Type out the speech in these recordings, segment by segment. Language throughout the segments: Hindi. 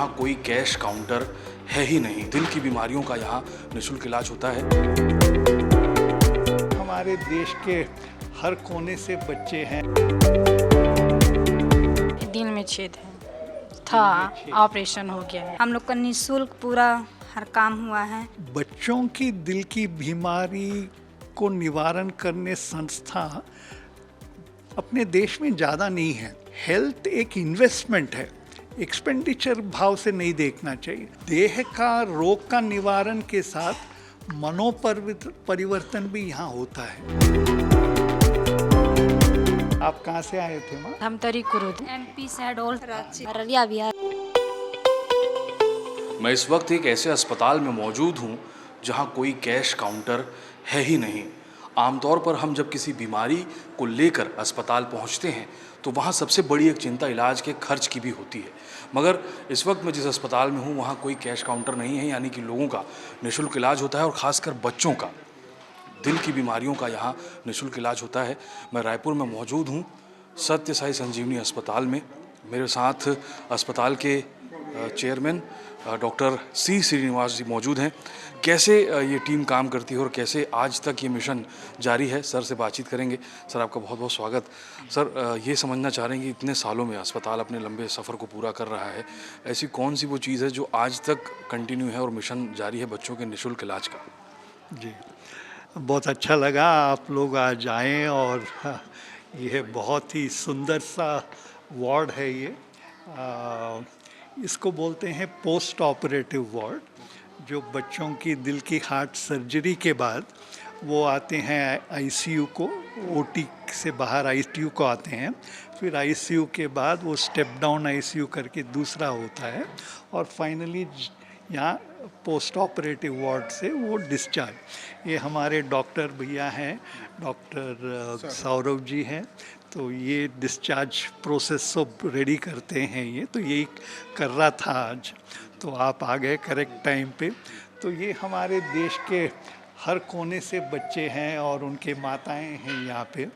जहाँ कोई कैश काउंटर है ही नहीं। दिल की बीमारियों का यहाँ निःशुल्क इलाज होता है। हमारे देश के हर कोने से बच्चे हैं। दिल में छेद था, ऑपरेशन हो गया है। हम लोग का निःशुल्क पूरा हर काम हुआ है। बच्चों की दिल की बीमारी को निवारण करने संस्था अपने देश में ज़्यादा नहीं है। हेल्थ एक इन्वेस्टमेंट है, एक्सपेंडिचर भाव से नहीं देखना चाहिए। देह का रोग का निवारण के साथ मनोपरिवर्तन भी यहाँ होता है। आप कहाँ से आए थे माँ? धमतरी कुरुद, MP शहडोल, अररिया बिहार। मैं इस वक्त एक ऐसे अस्पताल में मौजूद हूँ जहाँ कोई कैश काउंटर है ही नहीं। आमतौर पर हम जब किसी बीमारी को लेकर अस्पताल पहुँचते हैं तो वहाँ सबसे बड़ी एक चिंता इलाज के खर्च की भी होती है, मगर इस वक्त मैं जिस अस्पताल में हूँ वहाँ कोई कैश काउंटर नहीं है, यानी कि लोगों का निःशुल्क इलाज होता है और ख़ासकर बच्चों का दिल की बीमारियों का यहाँ निःशुल्क इलाज होता है। मैं रायपुर में मौजूद हूँ सत्य साई संजीवनी अस्पताल में। मेरे साथ अस्पताल के चेयरमैन डॉक्टर C श्रीनिवास जी मौजूद हैं। कैसे ये टीम काम करती है और कैसे आज तक ये मिशन जारी है, सर से बातचीत करेंगे। सर, आपका बहुत बहुत स्वागत। सर, ये समझना चाह रहे हैं कि इतने सालों में अस्पताल अपने लंबे सफ़र को पूरा कर रहा है, ऐसी कौन सी वो चीज़ है जो आज तक कंटिन्यू है और मिशन जारी है बच्चों के निःशुल्क इलाज का? जी, बहुत अच्छा लगा आप लोग आज आए और यह बहुत ही सुंदर सा वार्ड है ये। इसको बोलते हैं पोस्ट ऑपरेटिव वार्ड। जो बच्चों की दिल की हार्ट सर्जरी के बाद वो आते हैं ICU को, OT से बाहर ICU को आते हैं, फिर ICU के बाद वो स्टेप डाउन ICU करके दूसरा होता है और फाइनली यहाँ पोस्ट ऑपरेटिव वार्ड से वो डिस्चार्ज। ये हमारे डॉक्टर भैया हैं, डॉक्टर सौरभ जी हैं, तो ये डिस्चार्ज प्रोसेस सब रेडी करते हैं। ये तो यही कर रहा था आज, तो आप आ गए करेक्ट टाइम पे। तो ये हमारे देश के हर कोने से बच्चे हैं और उनके माताएं हैं यहाँ पे।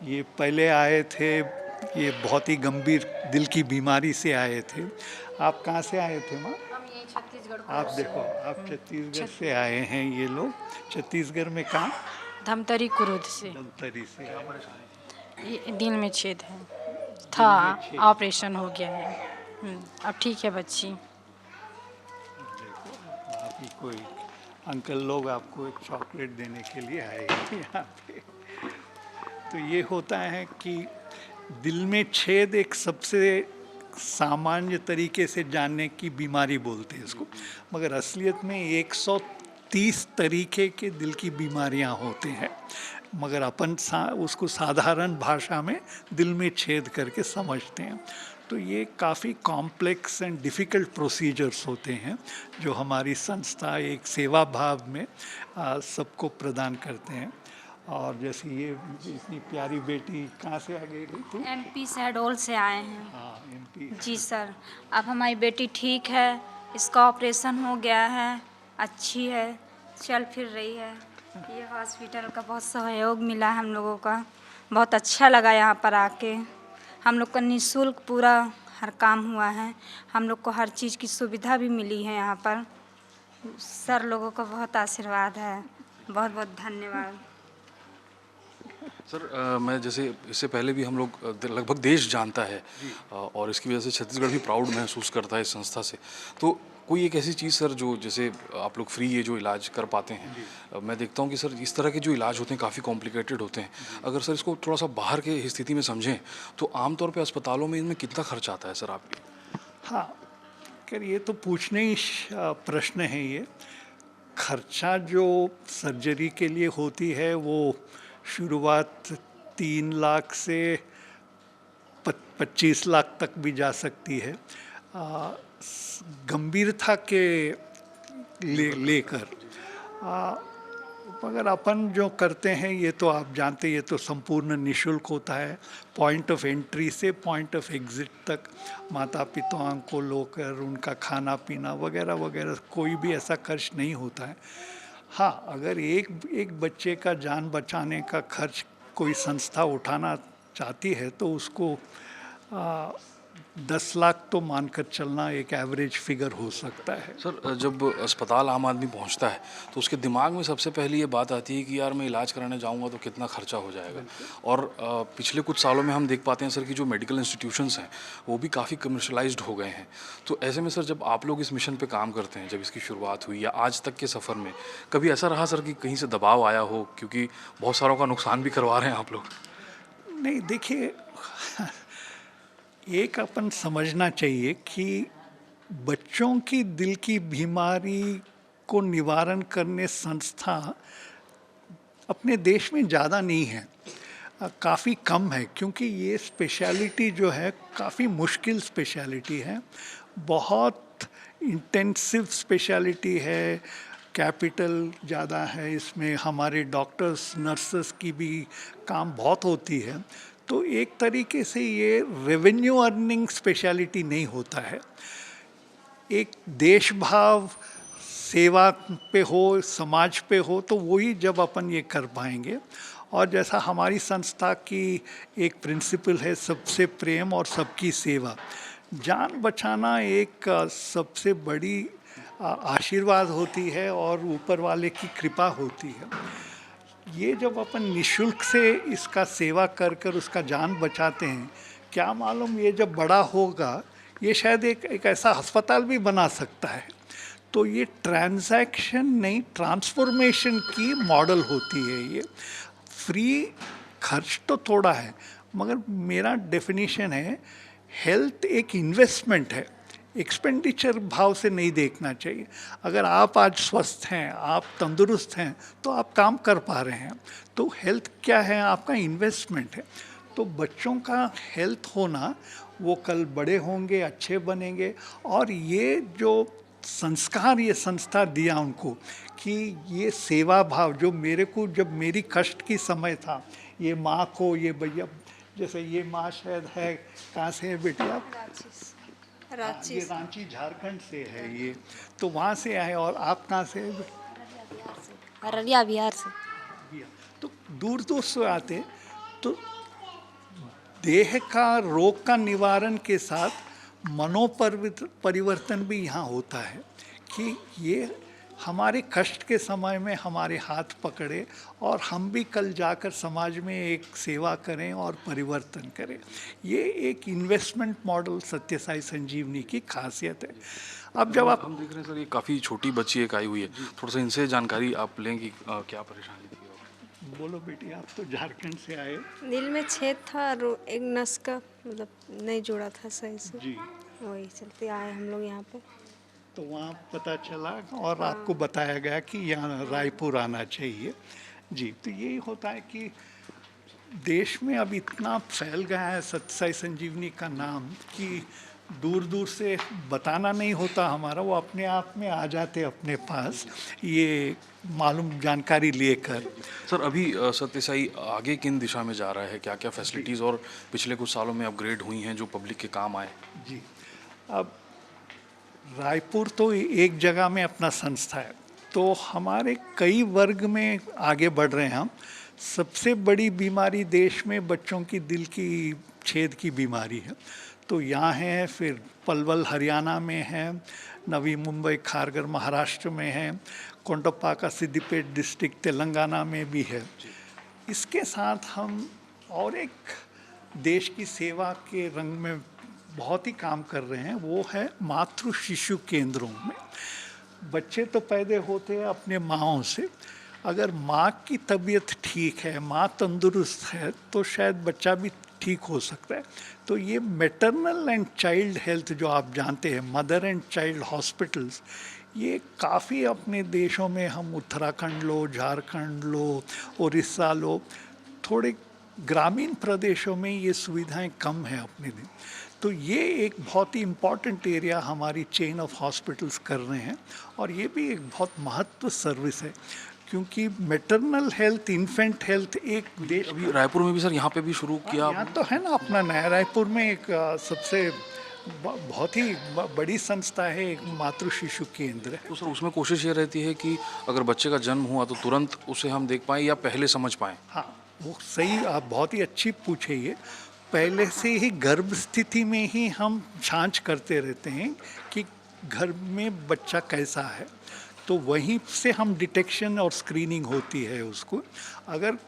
ये पहले आए थे, ये बहुत ही गंभीर दिल की बीमारी से आए थे। आप कहाँ से आए थे माँ? हम ये छत्तीसगढ़। आप देखो, आप छत्तीसगढ़ से आए हैं ये लोग। छत्तीसगढ़ में कहाँ? धमतरी कुरुद से। धमतरी से। ये दिल में छेद था, ऑपरेशन हो गया है। अब ठीक है बच्ची। देखो, आप ही कोई अंकल लोग आपको एक चॉकलेट देने के लिए आए हैं यहाँ पे। तो ये होता है कि दिल में छेद एक सबसे सामान्य तरीके से जानने की बीमारी बोलते हैं इसको, मगर असलियत में 130 तरीके के दिल की बीमारियां होते हैं, मगर अपन उसको साधारण भाषा में दिल में छेद करके समझते हैं। तो ये काफ़ी कॉम्प्लेक्स एंड डिफ़िकल्ट प्रोसीजर्स होते हैं जो हमारी संस्था एक सेवा भाव में सबको प्रदान करते हैं। और जैसे ये इतनी प्यारी बेटी कहाँ से आ गई थी? MP शहडोल से आए हैं। हाँ, MP। जी सर, अब हमारी बेटी ठीक है, इसका ऑपरेशन हो गया है, अच्छी है, चल फिर रही है। ये हॉस्पिटल का बहुत सहयोग मिला हम लोगों का, बहुत अच्छा लगा यहाँ पर आके। हम लोग का निःशुल्क पूरा हर काम हुआ है, हम लोग को हर चीज़ की सुविधा भी मिली है यहाँ पर। सर लोगों का बहुत आशीर्वाद है, बहुत बहुत धन्यवाद। सर, मैं जैसे इससे पहले भी हम लोग लगभग देश जानता है और इसकी वजह से छत्तीसगढ़ भी प्राउड महसूस करता है इस संस्था से। तो कोई एक ऐसी चीज़ सर जो जैसे आप लोग फ्री ये जो इलाज कर पाते हैं, मैं देखता हूँ कि सर इस तरह के जो इलाज होते हैं काफ़ी कॉम्प्लिकेटेड होते हैं। अगर सर इसको थोड़ा सा बाहर के स्थिति में समझें तो आमतौर पे अस्पतालों में इनमें कितना खर्च आता है सर आपके? हाँ, खैर ये तो पूछने ही प्रश्न है। ये खर्चा जो सर्जरी के लिए होती है वो शुरुआत 3 लाख से 25 लाख तक भी जा सकती है, गंभीरता के लेकर। मगर अपन जो करते हैं ये तो आप जानते हैं, ये तो संपूर्ण निःशुल्क होता है। पॉइंट ऑफ एंट्री से पॉइंट ऑफ एग्ज़िट तक माता पिताओं को लेकर उनका खाना पीना वगैरह वगैरह कोई भी ऐसा खर्च नहीं होता है। हाँ, अगर एक बच्चे का जान बचाने का खर्च कोई संस्था उठाना चाहती है तो उसको 10 लाख तो मानकर चलना एक एवरेज फिगर हो सकता है। सर जब अस्पताल आम आदमी पहुंचता है तो उसके दिमाग में सबसे पहले ये बात आती है कि यार मैं इलाज कराने जाऊंगा तो कितना खर्चा हो जाएगा। और पिछले कुछ सालों में हम देख पाते हैं सर कि जो मेडिकल इंस्टीट्यूशंस हैं वो भी काफ़ी कमर्शलाइज्ड हो गए हैं। तो ऐसे में सर जब आप लोग इस मिशन पे काम करते हैं, जब इसकी शुरुआत हुई या आज तक के सफ़र में कभी ऐसा रहा सर कि कहीं से दबाव आया हो, क्योंकि बहुत सारों का नुकसान भी करवा रहे हैं आप लोग? नहीं, देखिए, एक अपन समझना चाहिए कि बच्चों की दिल की बीमारी को निवारण करने संस्था अपने देश में ज़्यादा नहीं है, काफ़ी कम है, क्योंकि ये स्पेशलिटी जो है काफ़ी मुश्किल स्पेशलिटी है, बहुत इंटेंसिव स्पेशलिटी है, कैपिटल ज़्यादा है इसमें, हमारे डॉक्टर्स नर्सेस की भी काम बहुत होती है। तो एक तरीके से ये रेवेन्यू अर्निंग स्पेशलिटी नहीं होता है। एक देश भाव सेवा पे हो, समाज पे हो, तो वही जब अपन ये कर पाएंगे। और जैसा हमारी संस्था की एक प्रिंसिपल है, सबसे प्रेम और सबकी सेवा, जान बचाना एक सबसे बड़ी आशीर्वाद होती है और ऊपर वाले की कृपा होती है। ये जब अपन निशुल्क से इसका सेवा कर कर उसका जान बचाते हैं, क्या मालूम ये जब बड़ा होगा ये शायद एक ऐसा अस्पताल भी बना सकता है। तो ये ट्रांजैक्शन नहीं, ट्रांसफॉर्मेशन की मॉडल होती है। ये फ्री खर्च तो थोड़ा है, मगर मेरा डेफिनेशन है हेल्थ एक इन्वेस्टमेंट है, एक्सपेंडिचर भाव से नहीं देखना चाहिए। अगर आप आज स्वस्थ हैं, आप तंदुरुस्त हैं, तो आप काम कर पा रहे हैं। तो हेल्थ क्या है? आपका इन्वेस्टमेंट है। तो बच्चों का हेल्थ होना, वो कल बड़े होंगे, अच्छे बनेंगे। और ये जो संस्कार ये संस्था दिया उनको कि ये सेवा भाव, जो मेरे को जब मेरी कष्ट की समय था, ये माँ को, ये भैया, जैसे ये माँ शायद है, कहाँ से है बेटी आप? रांची। ये रांची झारखंड से है ये, तो वहाँ से आए। और आप कहाँ से हैं? अररिया बिहार से। तो दूर दूर से आते। तो देह का रोग का निवारण के साथ परिवर्तन भी यहाँ होता है कि ये हमारे कष्ट के समय में हमारे हाथ पकड़े और हम भी कल जाकर समाज में एक सेवा करें और परिवर्तन करें। ये एक इन्वेस्टमेंट मॉडल सत्य साई संजीवनी की खासियत है। अब जब आप हम देख रहे हैं सर ये काफ़ी छोटी बच्ची एक आई हुई है, थोड़ा सा इनसे जानकारी आप लें कि क्या परेशानी थी? बोलो बेटी, आप तो झारखंड से आए। दिल में छेद था और एक नस का मतलब नहीं जुड़ा था सही से, जी, वही चलते आए हम लोग यहाँ पे। तो वहाँ पता चला और आपको बताया गया कि यहाँ रायपुर आना चाहिए। जी, तो यही होता है कि देश में अब इतना फैल गया है सत्य साई संजीवनी का नाम कि दूर दूर से बताना नहीं होता हमारा, वो अपने आप में आ जाते अपने पास ये मालूम जानकारी लेकर। सर अभी सत्य साई आगे किन दिशा में जा रहा है? क्या क्या फैसिलिटीज़ और पिछले कुछ सालों में अपग्रेड हुई हैं जो पब्लिक के काम आए? जी, अब रायपुर तो एक जगह में अपना संस्था है, तो हमारे कई वर्ग में आगे बढ़ रहे हैं हम। सबसे बड़ी बीमारी देश में बच्चों की दिल की छेद की बीमारी है, तो यहाँ है। फिर पलवल हरियाणा में है, नवी मुंबई खारगर महाराष्ट्र में है, कोंडपाका सिद्दीपेट डिस्ट्रिक्ट तेलंगाना में भी है। इसके साथ हम और एक देश की सेवा के रंग में बहुत ही काम कर रहे हैं, वो है मातृ शिशु केंद्रों में। बच्चे तो पैदा होते हैं अपने माँओं से, अगर माँ की तबीयत ठीक है, माँ तंदुरुस्त है, तो शायद बच्चा भी ठीक हो सकता है। तो ये मैटरनल एंड चाइल्ड हेल्थ जो आप जानते हैं, मदर एंड चाइल्ड हॉस्पिटल्स, ये काफ़ी अपने देशों में, हम उत्तराखंड लो, झारखंड लो, उड़ीसा लो, थोड़े ग्रामीण प्रदेशों में ये सुविधाएं कम हैं अपने दिन। तो ये एक बहुत ही इम्पॉर्टेंट एरिया हमारी चेन ऑफ हॉस्पिटल्स कर रहे हैं, और ये भी एक बहुत महत्व सर्विस है, क्योंकि मैटरनल हेल्थ, इन्फेंट हेल्थ एक देश। अभी रायपुर में भी सर यहाँ पे भी शुरू किया? यहाँ तो है ना अपना नया रायपुर में एक सबसे बहुत ही बड़ी संस्था है, एक मातृ शिशु केंद्र है। तो सर उसमें कोशिश ये रहती है कि अगर बच्चे का जन्म हुआ तो तुरंत उसे हम देख पाएँ या पहले समझ पाएँ? हाँ, वो सही, आप बहुत ही अच्छी पूछे। ये पहले से ही गर्भ स्थिति में ही हम जांच करते रहते हैं कि घर में बच्चा कैसा है, तो वहीं से हम डिटेक्शन और स्क्रीनिंग होती है उसको। अगर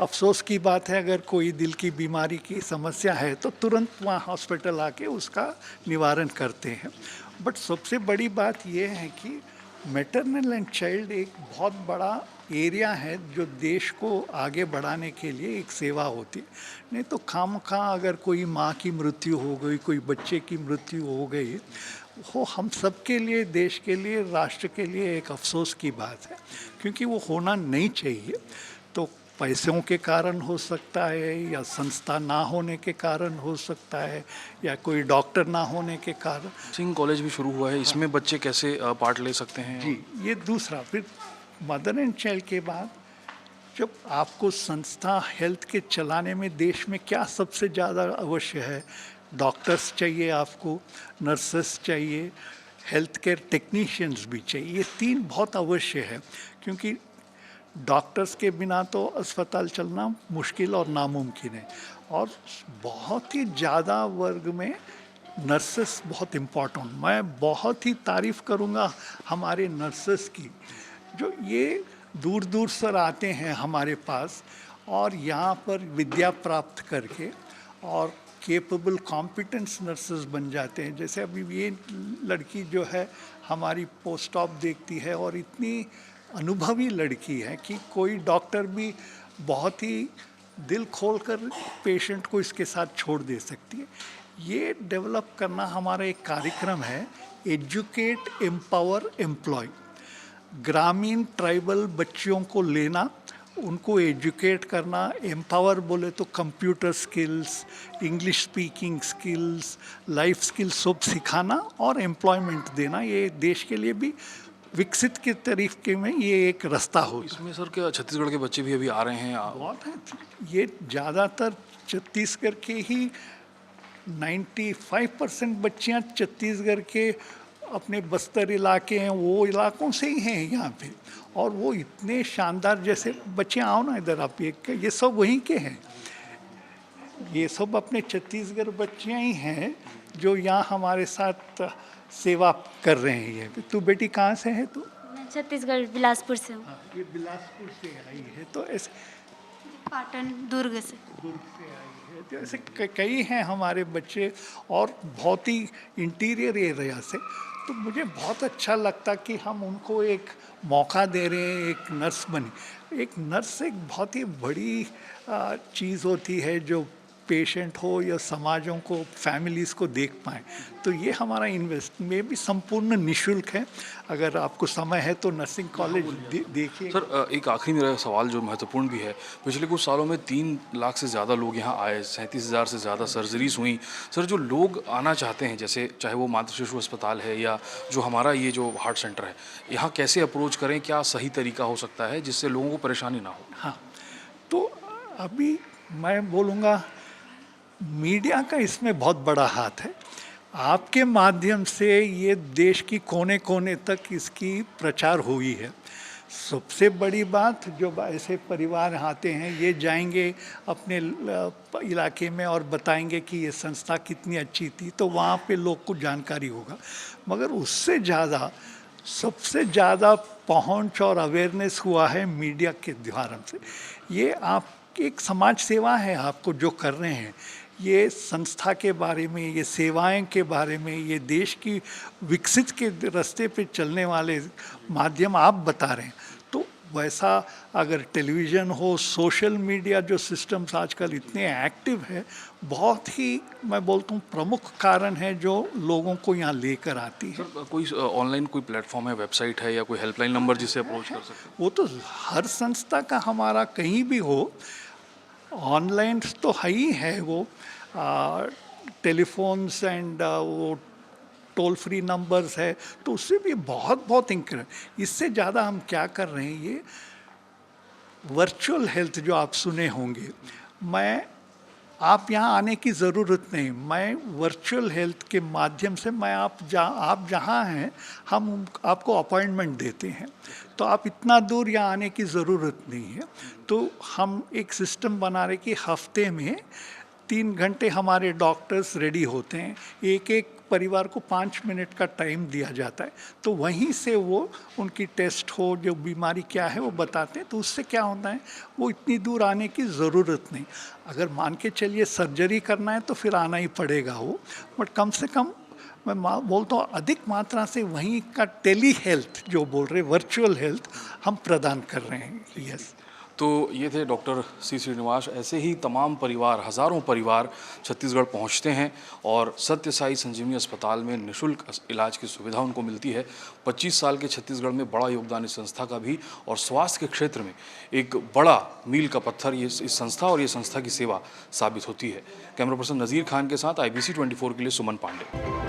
अफसोस की बात है, अगर कोई दिल की बीमारी की समस्या है तो तुरंत वहाँ हॉस्पिटल आके उसका निवारण करते हैं। बट सबसे बड़ी बात यह है कि मैटरनल एंड चाइल्ड एक बहुत बड़ा एरिया है जो देश को आगे बढ़ाने के लिए एक सेवा होती है। नहीं तो खामखा अगर कोई माँ की मृत्यु हो गई, कोई बच्चे की मृत्यु हो गई, वो हम सब के लिए, देश के लिए, राष्ट्र के लिए एक अफसोस की बात है, क्योंकि वो होना नहीं चाहिए। तो पैसों के कारण हो सकता है, या संस्था ना होने के कारण हो सकता है, या कोई डॉक्टर ना होने के कारण। सिंह कॉलेज भी शुरू हुआ है, इसमें बच्चे कैसे पार्ट ले सकते हैं? जी, ये दूसरा। फिर मदर एंड चाइल्ड के बाद जब आपको संस्था हेल्थ के चलाने में देश में क्या सबसे ज़्यादा अवश्य है, डॉक्टर्स चाहिए आपको, नर्सेस चाहिए, हेल्थ केयर टेक्नीशियंस भी चाहिए। ये तीन बहुत अवश्य है, क्योंकि डॉक्टर्स के बिना तो अस्पताल चलना मुश्किल और नामुमकिन है। और बहुत ही ज़्यादा वर्ग में नर्सेस बहुत इम्पोर्टेंट। मैं बहुत ही तारीफ़ करूँगा हमारे नर्सेस की, जो ये दूर दूर से आते हैं हमारे पास और यहाँ पर विद्या प्राप्त करके और केपेबल कॉम्पिटेंस नर्सेस बन जाते हैं। जैसे अभी ये लड़की जो है हमारी पोस्ट ऑप देखती है और इतनी अनुभवी लड़की है कि कोई डॉक्टर भी बहुत ही दिल खोलकर पेशेंट को इसके साथ छोड़ दे सकती है। ये डेवलप करना हमारा एक कार्यक्रम है, एजुकेट एम्पावर एम्प्लॉय। ग्रामीण ट्राइबल बच्चियों को लेना, उनको एजुकेट करना, एम्पावर बोले तो computer skills, English speaking skills, life skills सब सिखाना और एम्प्लॉयमेंट देना। ये देश के लिए भी विकसित के तरीके में ये एक रास्ता हो। इसमें सर क्या छत्तीसगढ़ के बच्चे भी अभी आ रहे हैं? बहुत है, ये ज़्यादातर छत्तीसगढ़ के ही 95% बच्चियाँ छत्तीसगढ़ के अपने बस्तर इलाके हैं, वो इलाकों से ही हैं यहाँ पे। और वो इतने शानदार, जैसे बच्चे आओ ना इधर आप, ये सब वहीं के हैं, ये सब अपने छत्तीसगढ़ बच्चियाँ ही हैं जो यहाँ हमारे साथ सेवा कर रहे हैं। ये तू बेटी कहाँ से है? तू? मैं छत्तीसगढ़ बिलासपुर से हूँ। ये बिलासपुर से आई है, तो ऐसे पाटन दुर्ग से। दुर्ग से आई है। तो ऐसे कई हैं हमारे बच्चे, और बहुत ही इंटीरियर एरिया से। तो मुझे बहुत अच्छा लगता कि हम उनको एक मौका दे रहे हैं, एक नर्स बनी। एक नर्स एक बहुत ही बड़ी चीज़ होती है जो पेशेंट हो या समाजों को, फैमिलीज़ को देख पाएँ। तो ये हमारा इन्वेस्ट में भी संपूर्ण निःशुल्क है। अगर आपको समय है तो नर्सिंग कॉलेज देखिए। सर एक आखिरी मेरा सवाल जो महत्वपूर्ण भी है, पिछले कुछ सालों में 3 लाख से ज़्यादा लोग यहाँ आए, 37,000 से ज़्यादा सर्जरीज हुई। सर जो लोग आना चाहते हैं, जैसे चाहे वो मातृ शिशु अस्पताल है या जो हमारा ये जो हार्ट सेंटर है, यहाँ कैसे अप्रोच करें, क्या सही तरीका हो सकता है जिससे लोगों को परेशानी ना हो? हाँ, तो अभी मैं बोलूँगा मीडिया का इसमें बहुत बड़ा हाथ है। आपके माध्यम से ये देश की कोने कोने तक इसकी प्रचार हुई है। सबसे बड़ी बात, जो ऐसे परिवार आते हैं ये जाएंगे अपने इलाके में और बताएंगे कि ये संस्था कितनी अच्छी थी, तो वहाँ पे लोग को जानकारी होगा। मगर उससे ज़्यादा, सबसे ज़्यादा पहुँच और अवेयरनेस हुआ है मीडिया के द्वारा से। ये आप एक समाज सेवा है आपको जो कर रहे हैं, ये संस्था के बारे में, ये सेवाएं के बारे में, ये देश की विकसित के रास्ते पे चलने वाले माध्यम आप बता रहे हैं। तो वैसा अगर टेलीविज़न हो, सोशल मीडिया जो सिस्टम्स आजकल इतने एक्टिव है, बहुत ही मैं बोलता हूँ प्रमुख कारण है जो लोगों को यहाँ लेकर आती है। सर कोई ऑनलाइन कोई प्लेटफॉर्म है, वेबसाइट है या कोई हेल्पलाइन नंबर जिससे अप्रोच कर सकते हैं? वो तो हर संस्था का हमारा कहीं भी हो, ऑनलाइन तो है ही है वो, टेलीफोन्स एंड वो टोल फ्री नंबर्स है, तो उससे भी बहुत इससे ज़्यादा हम क्या कर रहे हैं, ये वर्चुअल हेल्थ जो आप सुने होंगे, आप यहाँ आने की ज़रूरत नहीं, मैं वर्चुअल हेल्थ के माध्यम से मैं आप जहाँ हैं हम आपको अपॉइंटमेंट देते हैं, तो आप इतना दूर यहाँ आने की ज़रूरत नहीं है। तो हम एक सिस्टम बना रहे कि हफ्ते में 3 घंटे हमारे डॉक्टर्स रेडी होते हैं, एक एक परिवार को 5 मिनट का टाइम दिया जाता है, तो वहीं से वो उनकी टेस्ट हो, जो बीमारी क्या है वो बताते हैं। तो उससे क्या होता है, वो इतनी दूर आने की ज़रूरत नहीं। अगर मान के चलिए सर्जरी करना है तो फिर आना ही पड़ेगा वो, बट कम से कम मैं बोलता हूँ अधिक मात्रा से वहीं का टेली हेल्थ जो बोल रहे वर्चुअल हेल्थ हम प्रदान कर रहे हैं। यस। तो ये थे डॉक्टर सी श्रीनिवास। ऐसे ही तमाम परिवार, हज़ारों परिवार छत्तीसगढ़ पहुंचते हैं और सत्य साई संजीवनी अस्पताल में निःशुल्क इलाज की सुविधा उनको मिलती है। 25 साल के छत्तीसगढ़ में बड़ा योगदान इस संस्था का भी, और स्वास्थ्य के क्षेत्र में एक बड़ा मील का पत्थर ये इस संस्था और ये संस्था की सेवा साबित होती है। कैमरा पर्सन नज़ीर खान के साथ IBC 24 के लिए सुमन पांडे।